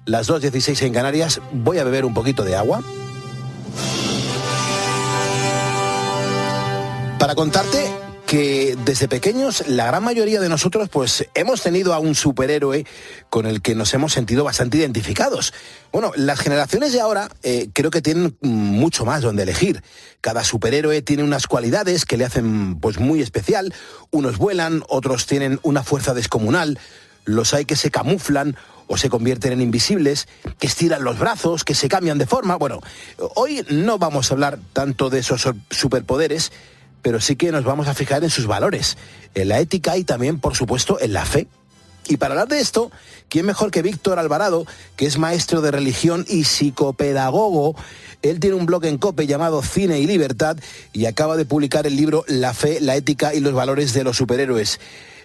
las 2:16 en Canarias. Voy a beber un poquito de agua para contarte que desde pequeños la gran mayoría de nosotros pues hemos tenido a un superhéroe con el que nos hemos sentido bastante identificados. Bueno, las generaciones de ahora creo que tienen mucho más donde elegir. Cada superhéroe tiene unas cualidades que le hacen pues muy especial. Unos vuelan, otros tienen una fuerza descomunal, los hay que se camuflan o se convierten en invisibles, que estiran los brazos, que se cambian de forma. Bueno, hoy no vamos a hablar tanto de esos superpoderes, pero sí que nos vamos a fijar en sus valores, en la ética y también, por supuesto, en la fe. Y para hablar de esto, ¿quién mejor que Víctor Alvarado, que es maestro de religión y psicopedagogo? Él tiene un blog en COPE llamado Cine y Libertad y acaba de publicar el libro La fe, la ética y los valores de los superhéroes.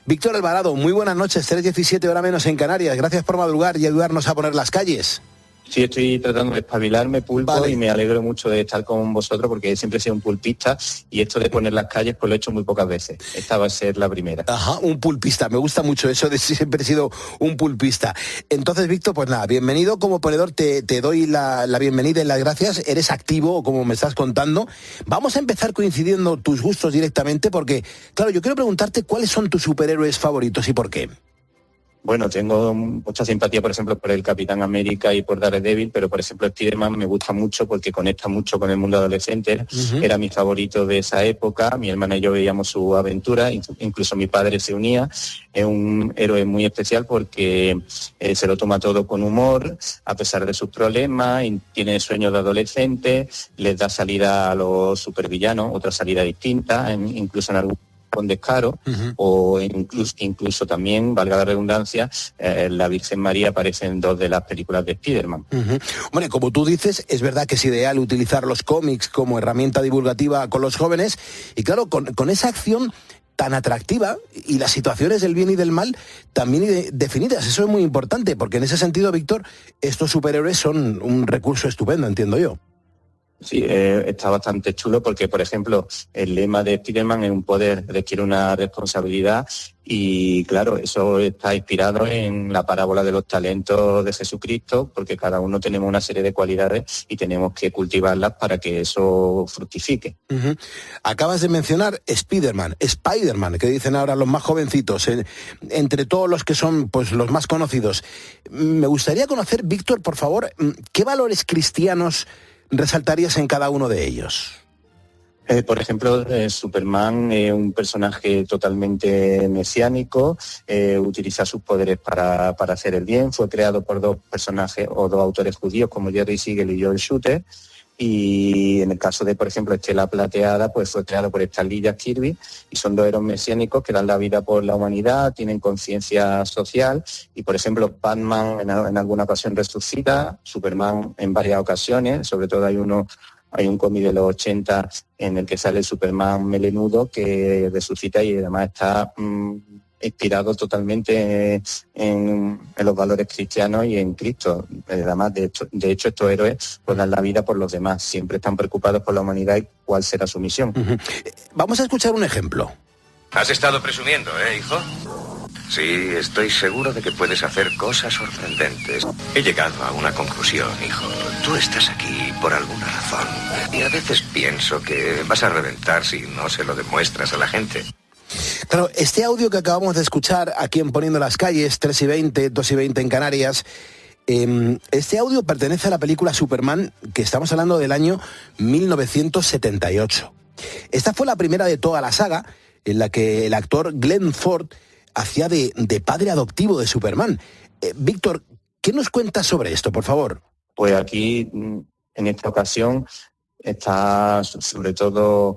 Víctor Alvarado, muy buenas noches, 3:17 hora menos en Canarias. Gracias por madrugar y ayudarnos a poner las calles. Sí, estoy tratando de espabilarme, Pulpo, vale. Y me alegro mucho de estar con vosotros porque siempre he sido un pulpista y esto de poner las calles pues lo he hecho muy pocas veces. Esta va a ser la primera. Ajá, un pulpista, me gusta mucho eso de siempre he sido un pulpista. Entonces, Víctor, pues nada, bienvenido como ponedor, te doy la bienvenida y las gracias. Eres activo, como me estás contando. Vamos a empezar coincidiendo tus gustos directamente porque, claro, yo quiero preguntarte cuáles son tus superhéroes favoritos y por qué. Bueno, tengo mucha simpatía, por ejemplo, por el Capitán América y por Daredevil, pero, por ejemplo, Spiderman me gusta mucho porque conecta mucho con el mundo adolescente. Era mi favorito de esa época. Mi hermana y yo veíamos su aventura, incluso mi padre se unía. Es un héroe muy especial porque se lo toma todo con humor, a pesar de sus problemas, tiene sueños de adolescente, les da salida a los supervillanos, otra salida distinta, incluso en algún con descaro, o incluso también, valga la redundancia, la Virgen María aparece en 2 de las películas de Spiderman. Bueno, como tú dices, es verdad que es ideal utilizar los cómics como herramienta divulgativa con los jóvenes, y claro, con esa acción tan atractiva y las situaciones del bien y del mal también definidas, eso es muy importante, porque en ese sentido, Víctor, estos superhéroes son un recurso estupendo, entiendo yo. Sí, está bastante chulo porque, por ejemplo, el lema de Spiderman es un poder requiere una responsabilidad y, claro, eso está inspirado en la parábola de los talentos de Jesucristo, porque cada uno tenemos una serie de cualidades y tenemos que cultivarlas para que eso fructifique. Acabas de mencionar Spiderman, que dicen ahora los más jovencitos, entre todos los que son pues los más conocidos. Me gustaría conocer, Víctor, por favor, ¿qué valores cristianos resaltarías en cada uno de ellos? Por ejemplo, Superman es un personaje totalmente mesiánico, utiliza sus poderes para hacer el bien. Fue creado por 2 personajes o 2 autores judíos como Jerry Siegel y Joel Shuter. Y en el caso de, por ejemplo, Estela Plateada, pues fue creado por Stan Lee y Jack Kirby, y son 2 héroes mesiánicos que dan la vida por la humanidad, tienen conciencia social, y por ejemplo, Batman en alguna ocasión resucita, Superman en varias ocasiones, sobre todo hay un cómic de los 80 en el que sale el Superman melenudo que resucita y además está inspirado totalmente en los valores cristianos y en Cristo. Además, de hecho, estos héroes pues dan la vida por los demás, siempre están preocupados por la humanidad y cuál será su misión. Vamos a escuchar un ejemplo. ¿Has estado presumiendo, hijo? Sí, estoy seguro de que puedes hacer cosas sorprendentes. He llegado a una conclusión, hijo. Tú estás aquí por alguna razón. Y a veces pienso que vas a reventar si no se lo demuestras a la gente. Claro, este audio que acabamos de escuchar aquí en Poniendo las Calles, 3:20, 2:20 en Canarias, este audio pertenece a la película Superman, que estamos hablando del año 1978. Esta fue la primera de toda la saga en la que el actor Glenn Ford hacía de padre adoptivo de Superman. Víctor, ¿qué nos cuentas sobre esto, por favor? Pues aquí, en esta ocasión, está sobre todo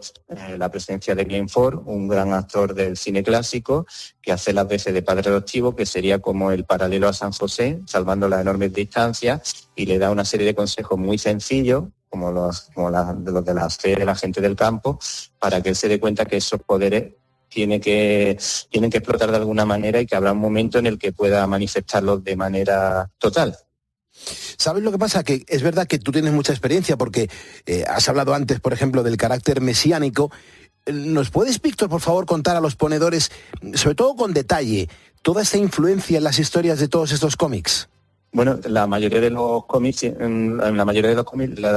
la presencia de Glenn Ford, un gran actor del cine clásico, que hace las veces de padre adoptivo, que sería como el paralelo a San José, salvando las enormes distancias, y le da una serie de consejos muy sencillos, como los de la fe de la gente del campo, para que él se dé cuenta que esos poderes tienen que explotar de alguna manera y que habrá un momento en el que pueda manifestarlos de manera total. ¿Sabes lo que pasa? Que es verdad que tú tienes mucha experiencia porque has hablado antes, por ejemplo, del carácter mesiánico. ¿Nos puedes, Víctor, por favor, contar a los ponedores, sobre todo con detalle, toda esta influencia en las historias de todos estos cómics? Bueno, la mayoría de los cómics,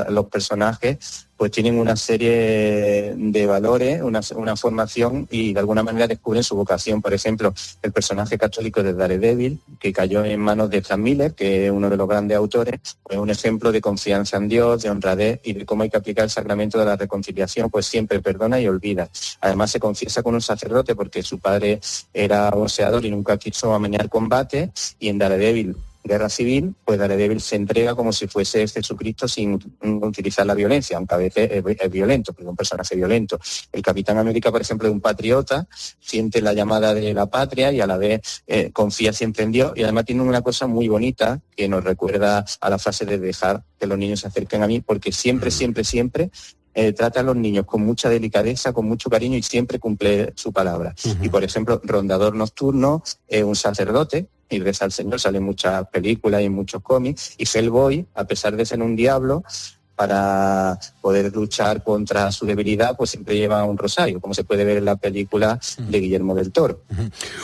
los personajes pues tienen una serie de valores, una formación y de alguna manera descubren su vocación. Por ejemplo, el personaje católico de Daredevil, que cayó en manos de Frank Miller, que es uno de los grandes autores, pues un ejemplo de confianza en Dios, de honradez y de cómo hay que aplicar el sacramento de la reconciliación, pues siempre perdona y olvida. Además se confiesa con un sacerdote porque su padre era boxeador y nunca quiso amañar combate, y en Daredevil Guerra Civil, pues Daredevil se entrega como si fuese Jesucristo sin utilizar la violencia, aunque a veces es violento, porque es un personaje violento. El Capitán América, por ejemplo, es un patriota, siente la llamada de la patria y a la vez confía siempre en Dios, y además tiene una cosa muy bonita que nos recuerda a la frase de dejar que los niños se acerquen a mí, porque siempre trata a los niños con mucha delicadeza, con mucho cariño y siempre cumple su palabra. Y por ejemplo, Rondador Nocturno es un sacerdote y reza al Señor, sale en muchas películas y en muchos cómics, y Hellboy, a pesar de ser un diablo, para poder luchar contra su debilidad, pues siempre lleva un rosario, como se puede ver en la película de Guillermo del Toro.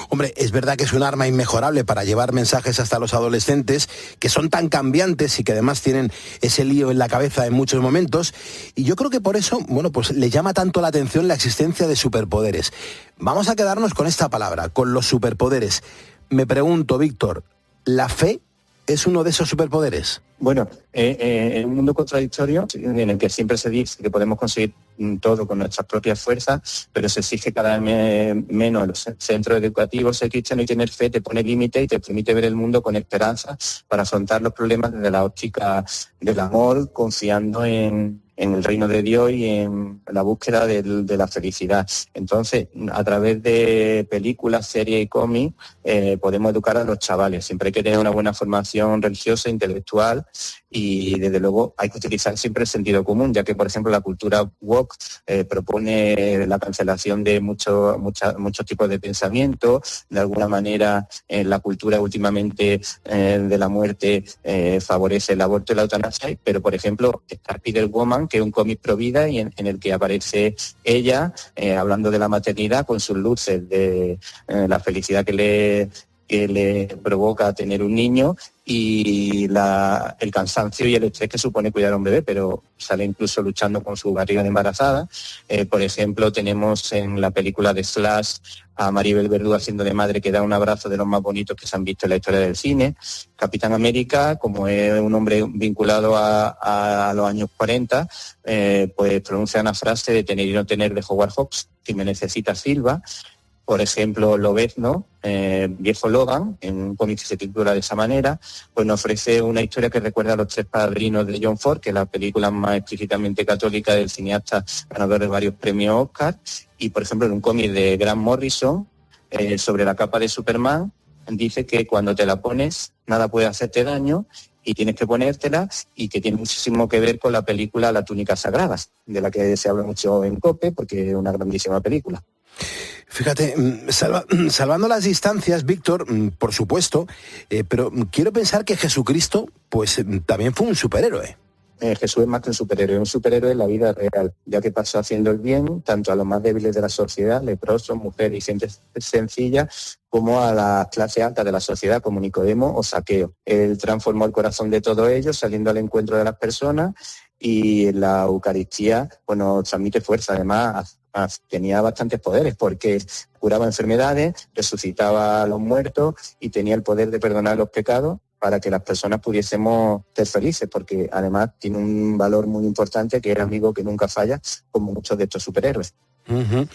Hombre, es verdad que es un arma inmejorable para llevar mensajes hasta los adolescentes, que son tan cambiantes y que además tienen ese lío en la cabeza en muchos momentos, y yo creo que por eso, bueno, pues le llama tanto la atención la existencia de superpoderes. Vamos a quedarnos con esta palabra, con los superpoderes. Me pregunto, Víctor, ¿la fe es uno de esos superpoderes? Bueno, en un mundo contradictorio en el que siempre se dice que podemos conseguir todo con nuestras propias fuerzas, pero se exige cada vez menos en los centros educativos. Ser cristiano y tener fe te pone límite y te permite ver el mundo con esperanza para afrontar los problemas desde la óptica del amor, confiando en el reino de Dios y en la búsqueda de la felicidad. Entonces, a través de películas, series y cómics, podemos educar a los chavales. Siempre hay que tener una buena formación religiosa, intelectual, y desde luego hay que utilizar siempre el sentido común, ya que, por ejemplo, la cultura woke propone la cancelación de muchos tipos de pensamiento. De alguna manera, la cultura últimamente de la muerte favorece el aborto y la eutanasia, pero, por ejemplo, está Spider-Woman, que es un cómic pro vida y en el que aparece ella hablando de la maternidad con sus luces de la felicidad que le provoca tener un niño y el cansancio y el estrés que supone cuidar a un bebé, pero sale incluso luchando con su barriga de embarazada. Por ejemplo, tenemos en la película de Slash a Maribel Verdú haciendo de madre, que da un abrazo de los más bonitos que se han visto en la historia del cine. Capitán América, como es un hombre vinculado a los años 40, pues pronuncia una frase de tener y no tener de Howard Hawks, que me necesita Silva. Por ejemplo, Lobezno, Viejo Logan, en un cómic que se titula de esa manera, pues nos ofrece una historia que recuerda a Los Tres Padrinos de John Ford, que es la película más explícitamente católica del cineasta ganador de varios premios Oscar. Y, por ejemplo, en un cómic de Grant Morrison, sobre la capa de Superman, dice que cuando te la pones, nada puede hacerte daño, y tienes que ponértela, y que tiene muchísimo que ver con la película La túnica sagrada, de la que se habla mucho en COPE, porque es una grandísima película. Fíjate, salvando las distancias, Víctor, por supuesto, pero quiero pensar que Jesucristo, pues también fue un superhéroe. Jesús es más que un superhéroe en la vida real, ya que pasó haciendo el bien tanto a los más débiles de la sociedad, leprosos, mujeres y gente sencilla, como a las clases altas de la sociedad, como Nicodemo o Zaqueo. Él transformó el corazón de todos ellos, saliendo al encuentro de las personas, y la Eucaristía nos transmite fuerza. Además, tenía bastantes poderes porque curaba enfermedades, resucitaba a los muertos y tenía el poder de perdonar los pecados para que las personas pudiésemos ser felices, porque además tiene un valor muy importante, que es amigo que nunca falla, como muchos de estos superhéroes. Uh-huh.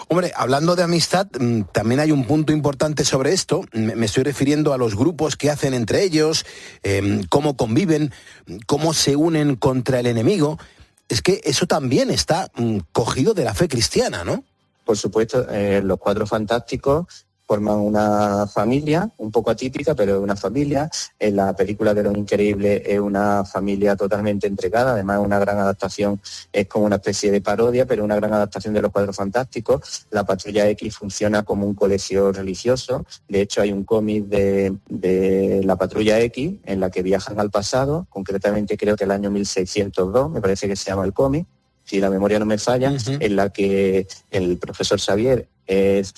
Hombre, hablando de amistad, también hay un punto importante sobre esto. Me estoy refiriendo a los grupos que hacen entre ellos, cómo conviven, cómo se unen contra el enemigo. Es que eso también está cogido de la fe cristiana, ¿no? Por supuesto, los Cuatro Fantásticos forman una familia, un poco atípica, pero es una familia. En la película de Los Increíbles es una familia totalmente entregada, además una gran adaptación, es como una especie de parodia, pero una gran adaptación de Los Cuatro Fantásticos. La Patrulla X funciona como un colegio religioso. De hecho, hay un cómic de la Patrulla X en la que viajan al pasado, concretamente creo que el año 1602, me parece que se llama el cómic, si la memoria no me falla, en la que el profesor Xavier es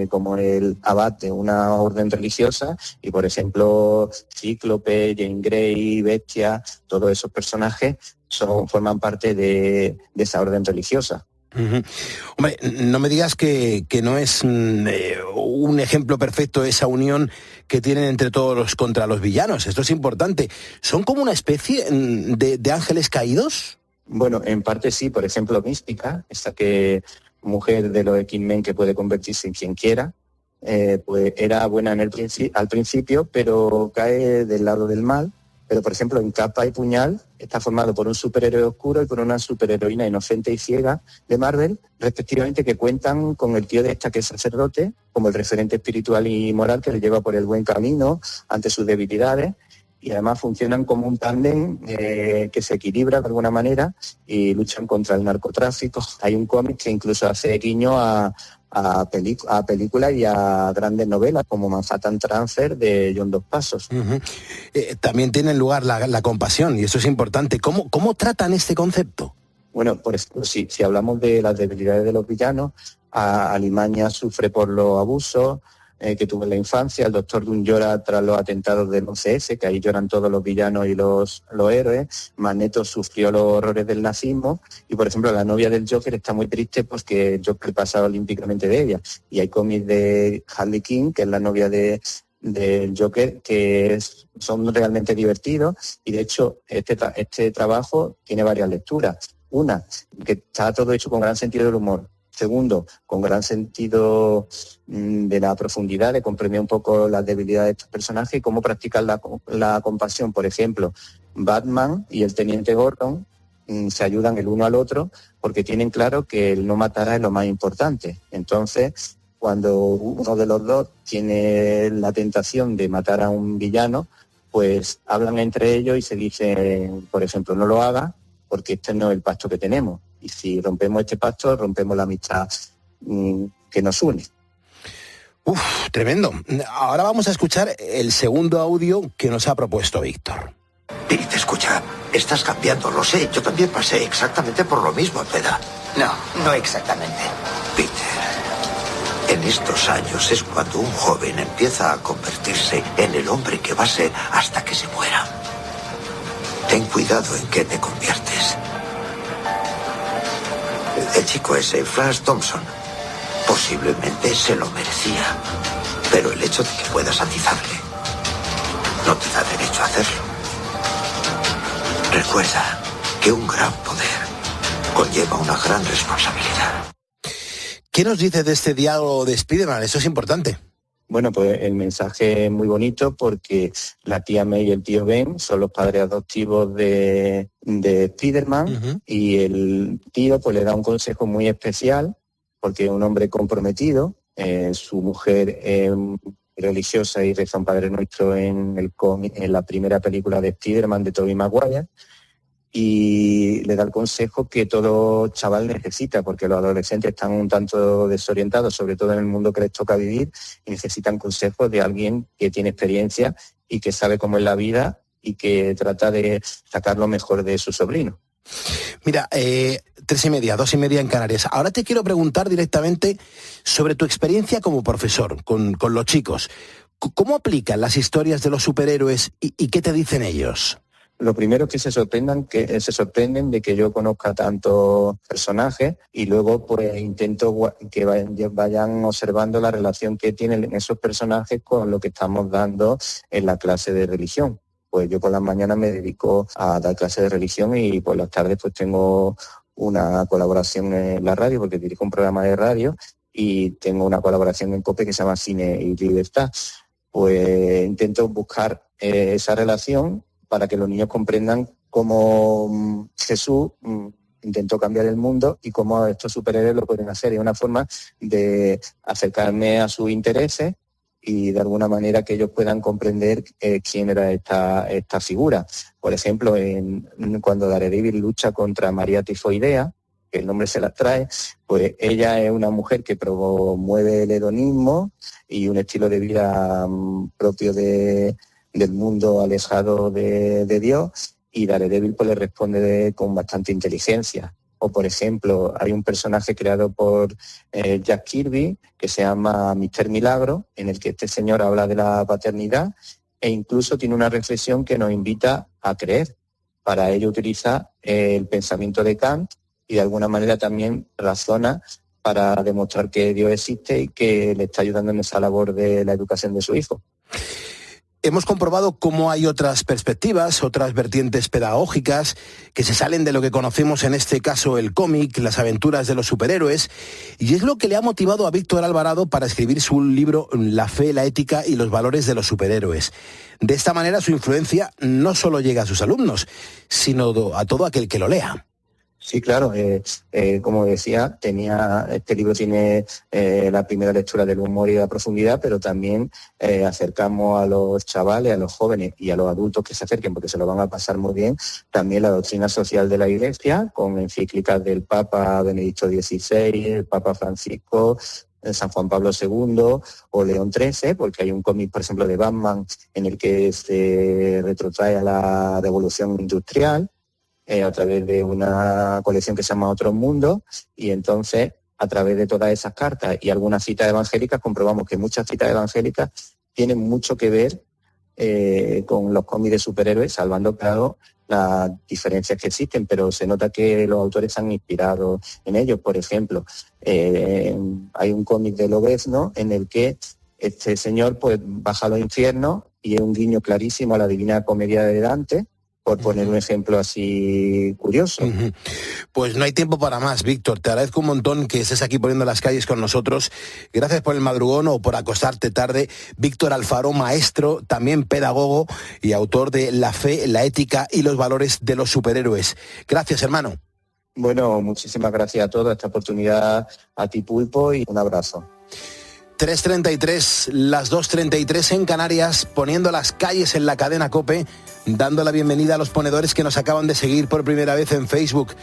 como el abad de una orden religiosa, y por ejemplo Cíclope, Jane Grey, Bestia, todos esos personajes forman parte de esa orden religiosa. Uh-huh. Hombre, no me digas que no es un ejemplo perfecto esa unión que tienen entre todos contra los villanos. Esto es importante. ¿Son como una especie de ángeles caídos? Bueno, en parte sí. Por ejemplo, Mística, esta mujer de los X-Men que puede convertirse en quien quiera, pues era buena al principio, pero cae del lado del mal. Pero, por ejemplo, en Capa y Puñal está formado por un superhéroe oscuro y por una superheroína inocente y ciega de Marvel, respectivamente, que cuentan con el tío de esta, que es sacerdote, como el referente espiritual y moral que le lleva por el buen camino ante sus debilidades, y además funcionan como un tándem que se equilibra de alguna manera y luchan contra el narcotráfico. Hay un cómic que incluso hace guiño a películas y a grandes novelas como Manhattan Transfer de John Dos Passos. Uh-huh. También tiene lugar la compasión, y eso es importante. ¿Cómo tratan este concepto? Bueno, por ejemplo, si hablamos de las debilidades de los villanos, Alimaña sufre por los abusos que tuvo en la infancia, el Doctor Doom llora tras los atentados del 11S, que ahí lloran todos los villanos y los héroes. Magneto sufrió los horrores del nazismo, y por ejemplo la novia del Joker está muy triste porque el Joker pasa olímpicamente de ella, y hay cómics de Harley Quinn, que es la novia del Joker, que son realmente divertidos, y de hecho este trabajo tiene varias lecturas. Una, que está todo hecho con gran sentido del humor. Segundo, con gran sentido de la profundidad, de comprender un poco las debilidades de estos personajes y cómo practican la compasión. Por ejemplo, Batman y el Teniente Gordon se ayudan el uno al otro porque tienen claro que el no matar es lo más importante. Entonces, cuando uno de los dos tiene la tentación de matar a un villano, pues hablan entre ellos y se dicen, por ejemplo, no lo hagas porque este no es el pacto que tenemos. Y si rompemos este pacto, rompemos la amistad que nos une. Uf, tremendo. Ahora vamos a escuchar el segundo audio que nos ha propuesto Víctor. Pete, escucha, estás cambiando, lo sé. Yo también pasé exactamente por lo mismo, Peda. No exactamente. Peter, en estos años es cuando un joven empieza a convertirse en el hombre que va a ser hasta que se muera. Ten cuidado en qué te conviertes. El chico ese, Flash Thompson, posiblemente se lo merecía, pero el hecho de que puedas atizarle no te da derecho a hacerlo. Recuerda que un gran poder conlleva una gran responsabilidad. ¿Qué nos dice de este diálogo de Spider-Man? Eso es importante. Bueno, pues el mensaje es muy bonito porque la tía May y el tío Ben son los padres adoptivos de Spider-Man. Uh-huh. Y el tío pues le da un consejo muy especial porque es un hombre comprometido, su mujer es religiosa y reza un Padre Nuestro en la primera película de Spider-Man de Tobey Maguire, y le da el consejo que todo chaval necesita, porque los adolescentes están un tanto desorientados, sobre todo en el mundo que les toca vivir, y necesitan consejos de alguien que tiene experiencia y que sabe cómo es la vida y que trata de sacar lo mejor de su sobrino. Mira, 3:30, 2:30 en Canarias. Ahora te quiero preguntar directamente sobre tu experiencia como profesor con los chicos. ¿Cómo aplican las historias de los superhéroes y qué te dicen ellos? Lo primero es que se sorprenden de que yo conozca tantos personajes, y luego pues intento que vayan observando la relación que tienen esos personajes con lo que estamos dando en la clase de religión. Pues yo por las mañanas me dedico a dar clases de religión y por las tardes pues tengo una colaboración en la radio porque dirijo un programa de radio y tengo una colaboración en COPE que se llama Cine y Libertad. Pues intento buscar esa relación para que los niños comprendan cómo Jesús intentó cambiar el mundo y cómo estos superhéroes lo pueden hacer. Es una forma de acercarme a sus intereses y de alguna manera que ellos puedan comprender quién era esta figura. Por ejemplo, cuando Daredevil lucha contra María Tifoidea, que el nombre se la trae, pues ella es una mujer que promueve el hedonismo y un estilo de vida propio del mundo alejado de Dios, y Daredevil pues le responde con bastante inteligencia. O, por ejemplo, hay un personaje creado por Jack Kirby que se llama Mr. Milagro, en el que este señor habla de la paternidad e incluso tiene una reflexión que nos invita a creer. Para ello utiliza el pensamiento de Kant y de alguna manera también razona para demostrar que Dios existe y que le está ayudando en esa labor de la educación de su hijo. Hemos comprobado cómo hay otras perspectivas, otras vertientes pedagógicas que se salen de lo que conocemos, en este caso el cómic, las aventuras de los superhéroes, y es lo que le ha motivado a Víctor Alvarado para escribir su libro La fe, la ética y los valores de los superhéroes. De esta manera su influencia no solo llega a sus alumnos, sino a todo aquel que lo lea. Sí, claro. Como decía, este libro tiene la primera lectura del humor y la profundidad, pero también acercamos a los chavales, a los jóvenes y a los adultos que se acerquen, porque se lo van a pasar muy bien, también la doctrina social de la Iglesia, con encíclicas del Papa Benedicto XVI, el Papa Francisco, San Juan Pablo II o León XIII, porque hay un cómic, por ejemplo, de Batman en el que se retrotrae a la revolución industrial, a través de una colección que se llama Otros Mundos, y entonces a través de todas esas cartas y algunas citas evangélicas comprobamos que muchas citas evangélicas tienen mucho que ver con los cómics de superhéroes, salvando claro las diferencias que existen, pero se nota que los autores se han inspirado en ellos. Por ejemplo, hay un cómic de Lobezno en el que este señor pues baja a los infiernos y es un guiño clarísimo a la Divina Comedia de Dante, por poner un ejemplo así curioso. Pues no hay tiempo para más, Víctor. Te agradezco un montón que estés aquí poniendo las calles con nosotros. Gracias por el madrugón o por acostarte tarde. Víctor Alfaro, maestro, también pedagogo y autor de La fe, la ética y los valores de los superhéroes. Gracias, hermano. Bueno, muchísimas gracias a todos. Esta oportunidad a ti, Pulpo, y un abrazo. 3:33, las 2:33 en Canarias, poniendo las calles en la cadena COPE, dando la bienvenida a los ponedores que nos acaban de seguir por primera vez en Facebook.